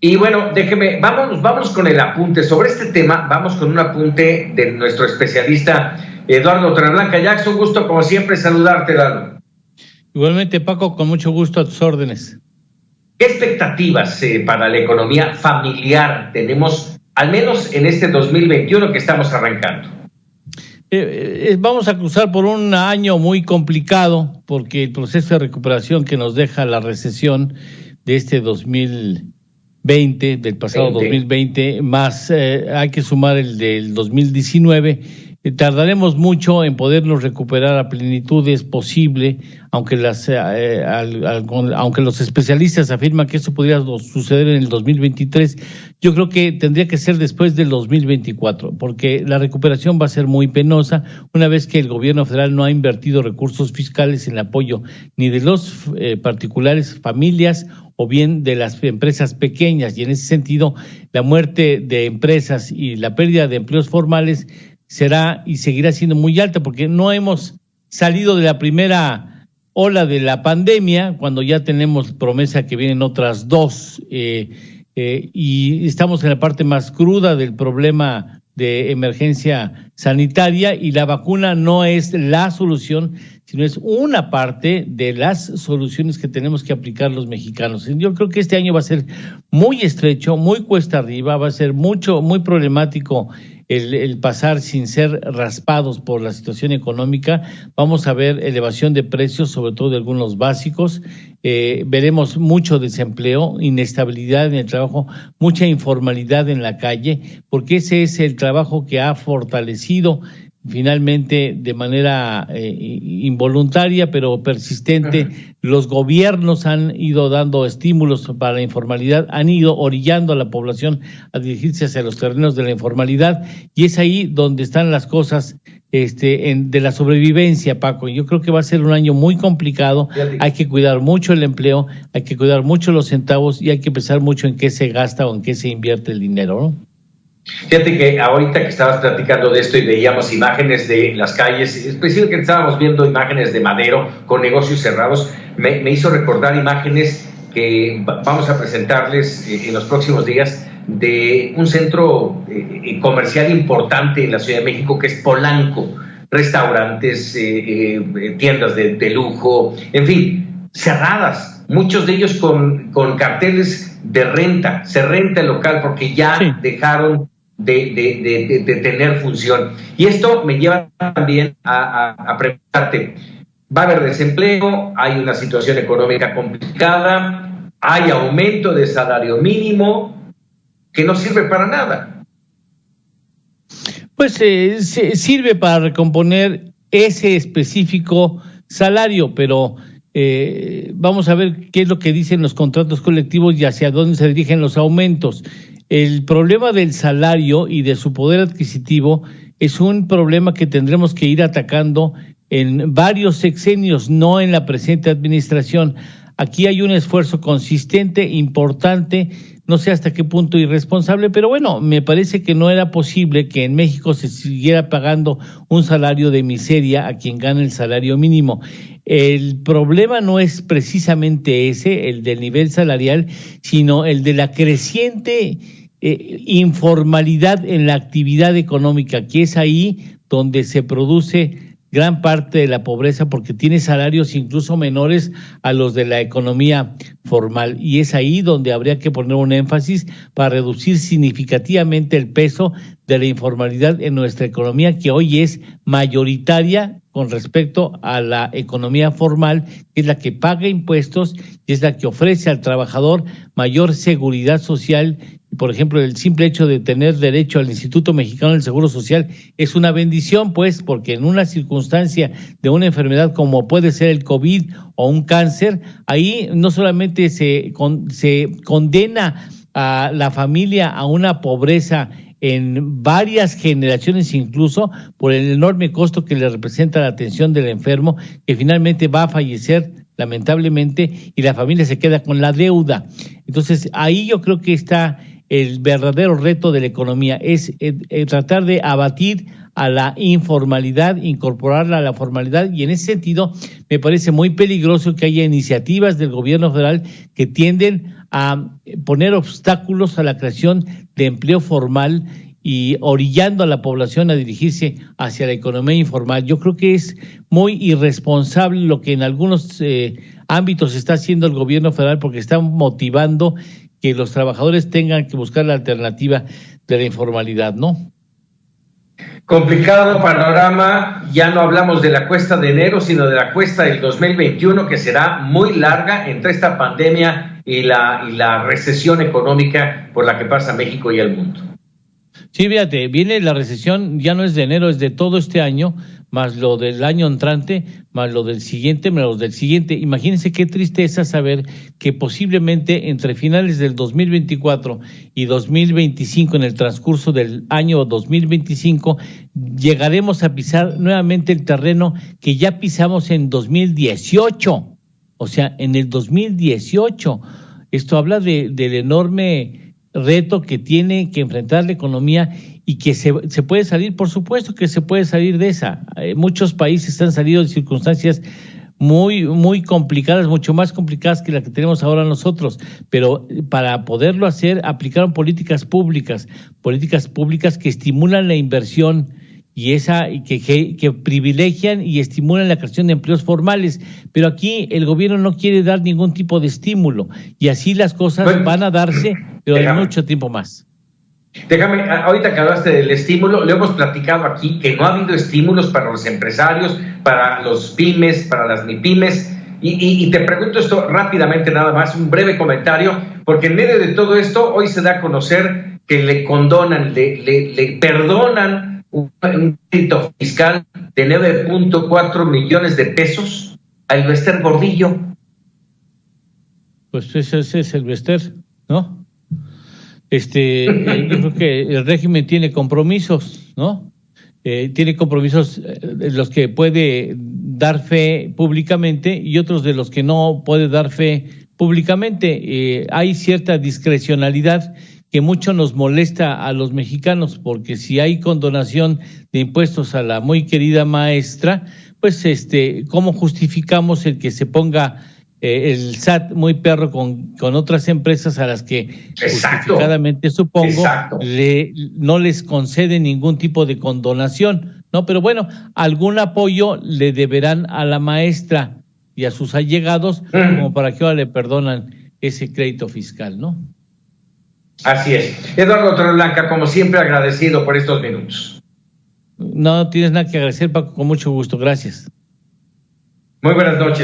Y bueno, vámonos con el apunte. Sobre este tema, vamos con un apunte de nuestro especialista Eduardo Torreblanca. Jackson, gusto como siempre saludarte, Eduardo. Igualmente, Paco, con mucho gusto a tus órdenes. ¿Qué expectativas para la economía familiar tenemos, al menos en este 2021 que estamos arrancando? Vamos a cruzar por un año muy complicado, porque el proceso de recuperación que nos deja la recesión de este 2020, del pasado 2020, más hay que sumar el del 2019, tardaremos mucho en podernos recuperar a plenitud. Es posible, aunque los especialistas afirman que esto podría suceder en el 2023, yo creo que tendría que ser después del 2024, porque la recuperación va a ser muy penosa una vez que el gobierno federal no ha invertido recursos fiscales en el apoyo ni de los particulares, familias, o bien de las empresas pequeñas, y en ese sentido la muerte de empresas y la pérdida de empleos formales será y seguirá siendo muy alta, porque no hemos salido de la primera ola de la pandemia, cuando ya tenemos promesa que vienen otras dos, y estamos en la parte más cruda del problema de emergencia sanitaria, y la vacuna no es la solución, sino es una parte de las soluciones que tenemos que aplicar los mexicanos. Yo creo que este año va a ser muy estrecho, muy cuesta arriba, va a ser muy problemático el pasar sin ser raspados por la situación económica. Vamos a ver elevación de precios, sobre todo de algunos básicos. Veremos mucho desempleo, inestabilidad en el trabajo, mucha informalidad en la calle, porque ese es el trabajo que ha fortalecido finalmente de manera involuntaria pero persistente. Los gobiernos han ido dando estímulos para la informalidad, han ido orillando a la población a dirigirse hacia los terrenos de la informalidad, y es ahí donde están las cosas de la sobrevivencia, Paco. Yo creo que va a ser un año muy complicado. Hay que cuidar mucho el empleo, hay que cuidar mucho los centavos, y hay que pensar mucho en qué se gasta o en qué se invierte el dinero, ¿no? Fíjate que ahorita que estabas platicando de esto y veíamos imágenes de las calles, especialmente que estábamos viendo imágenes de Madero con negocios cerrados, me hizo recordar imágenes que vamos a presentarles en los próximos días de un centro comercial importante en la Ciudad de México, que es Polanco. Restaurantes, tiendas de lujo, en fin, cerradas, muchos de ellos con carteles de renta. Se renta el local porque ya dejaron de tener función. Y esto me lleva también a preguntarte, va a haber desempleo, hay una situación económica complicada, hay aumento de salario mínimo que no sirve para nada. Pues sirve para recomponer ese específico salario, pero vamos a ver qué es lo que dicen los contratos colectivos y hacia dónde se dirigen los aumentos. El problema del salario y de su poder adquisitivo es un problema que tendremos que ir atacando en varios sexenios, no en la presente administración. Aquí hay un esfuerzo consistente, importante, no sé hasta qué punto irresponsable, pero bueno, me parece que no era posible que en México se siguiera pagando un salario de miseria a quien gana el salario mínimo. El problema no es precisamente ese, el del nivel salarial, sino el de la creciente informalidad en la actividad económica, que es ahí donde se produce gran parte de la pobreza, porque tiene salarios incluso menores a los de la economía formal, y es ahí donde habría que poner un énfasis para reducir significativamente el peso de la informalidad en nuestra economía, que hoy es mayoritaria con respecto a la economía formal, que es la que paga impuestos y es la que ofrece al trabajador mayor seguridad social. Por ejemplo, el simple hecho de tener derecho al Instituto Mexicano del Seguro Social es una bendición, pues, porque en una circunstancia de una enfermedad como puede ser el COVID o un cáncer, ahí no solamente se condena a la familia a una pobreza en varias generaciones, incluso por el enorme costo que le representa la atención del enfermo, que finalmente va a fallecer lamentablemente, y la familia se queda con la deuda. Entonces ahí yo creo que está el verdadero reto de la economía, es tratar de abatir a la informalidad, incorporarla a la formalidad, y en ese sentido me parece muy peligroso que haya iniciativas del gobierno federal que tienden a poner obstáculos a la creación de empleo formal y orillando a la población a dirigirse hacia la economía informal. Yo creo que es muy irresponsable lo que en algunos ámbitos está haciendo el gobierno federal, porque está motivando que los trabajadores tengan que buscar la alternativa de la informalidad, ¿no? Complicado panorama, ya no hablamos de la cuesta de enero, sino de la cuesta del 2021, que será muy larga entre esta pandemia y la recesión económica por la que pasa México y el mundo. Sí, fíjate, viene la recesión, ya no es de enero, es de todo este año, más lo del año entrante, más lo del siguiente, más lo del siguiente. Imagínense qué tristeza saber que posiblemente entre finales del 2024 y 2025, en el transcurso del año 2025, llegaremos a pisar nuevamente el terreno que ya pisamos en 2018. O sea, en el 2018. Esto habla del enorme reto que tiene que enfrentar la economía, y que se puede salir, por supuesto que se puede salir de esa. Muchos países han salido de circunstancias muy, muy complicadas, mucho más complicadas que la que tenemos ahora nosotros, pero para poderlo hacer, aplicaron políticas públicas que estimulan la inversión y que privilegian y estimulan la creación de empleos formales, pero aquí el gobierno no quiere dar ningún tipo de estímulo, y así las cosas van a darse, pero hay mucho tiempo más. Déjame, ahorita que hablaste del estímulo, le hemos platicado aquí que no ha habido estímulos para los empresarios, para los pymes, para las MIPYMES, y te pregunto esto rápidamente, nada más, un breve comentario, porque en medio de todo esto, hoy se da a conocer que le condonan, le perdonan un crédito fiscal de 9.4 millones de pesos a Elvester Gordillo. Pues ese es Elvester, ¿no? Yo creo que el régimen tiene compromisos, ¿no? Tiene compromisos de los que puede dar fe públicamente y otros de los que no puede dar fe públicamente. Hay cierta discrecionalidad que mucho nos molesta a los mexicanos, porque si hay condonación de impuestos a la muy querida maestra, pues ¿cómo justificamos el que se ponga el SAT muy perro con otras empresas a las que justificadamente, supongo, no les concede ningún tipo de condonación, ¿no? Pero bueno, algún apoyo le deberán a la maestra y a sus allegados, como para que ahora le perdonan ese crédito fiscal, ¿no? Así es. Eduardo Torreblanca, como siempre, agradecido por estos minutos. No tienes nada que agradecer, Paco, con mucho gusto. Gracias. Muy buenas noches.